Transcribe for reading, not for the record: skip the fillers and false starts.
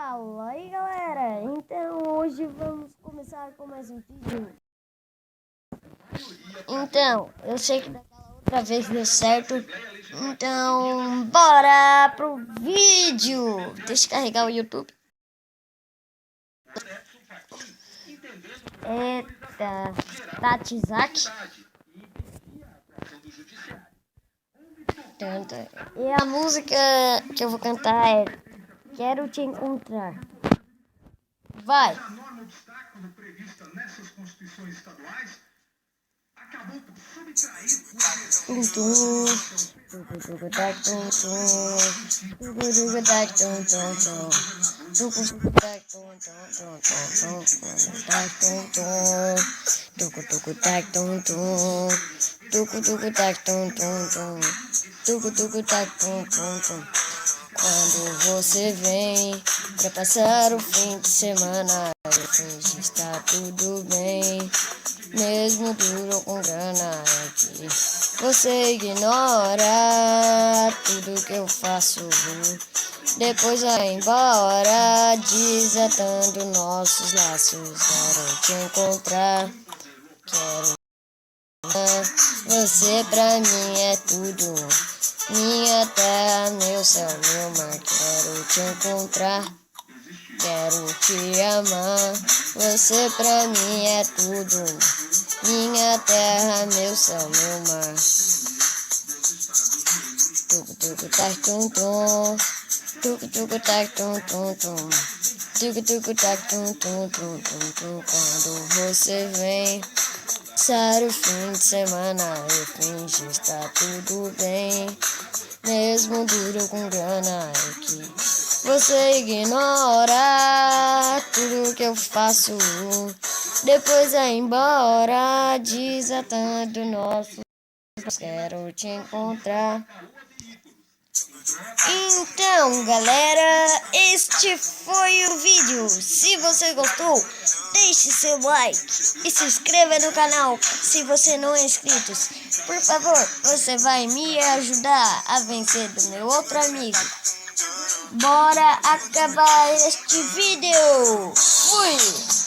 Fala aí, galera! Então hoje vamos começar com mais um vídeo. Então, eu sei que daquela outra vez deu certo. Então, bora pro vídeo! Deixa eu carregar o YouTube. Eita, Tatizak. E a música que eu vou cantar é Quero Te Encontrar. Vai! A norma obstáculo prevista nessas constituições estaduais acabou por subtrair Quando você vem pra passar o fim de semana, eu fingi estar tudo bem, mesmo duro com grana aqui. Você ignora tudo que eu faço, depois vai embora, desatando nossos laços. Quero te encontrar, quero. Você pra mim é tudo, minha terra, meu céu, meu mar. Quero te encontrar, quero te amar. Você pra mim é tudo, minha terra, meu céu, meu mar. Tucu tucu tac tum tum, tucu tucu tac tum tum tum, tucu tucu tac tum tum tum tum tum. Quando você vem passar o fim de semana, eu fingi estar tudo bem, mesmo duro com grana aqui. Você ignora tudo que eu faço, depois vai embora, desatando nossos. Quero te encontrar. Então, galera, este foi o vídeo. Se você gostou, deixe seu like e se inscreva no canal se você não é inscrito. Por favor, você vai me ajudar a vencer do meu outro amigo. Bora acabar este vídeo. Fui!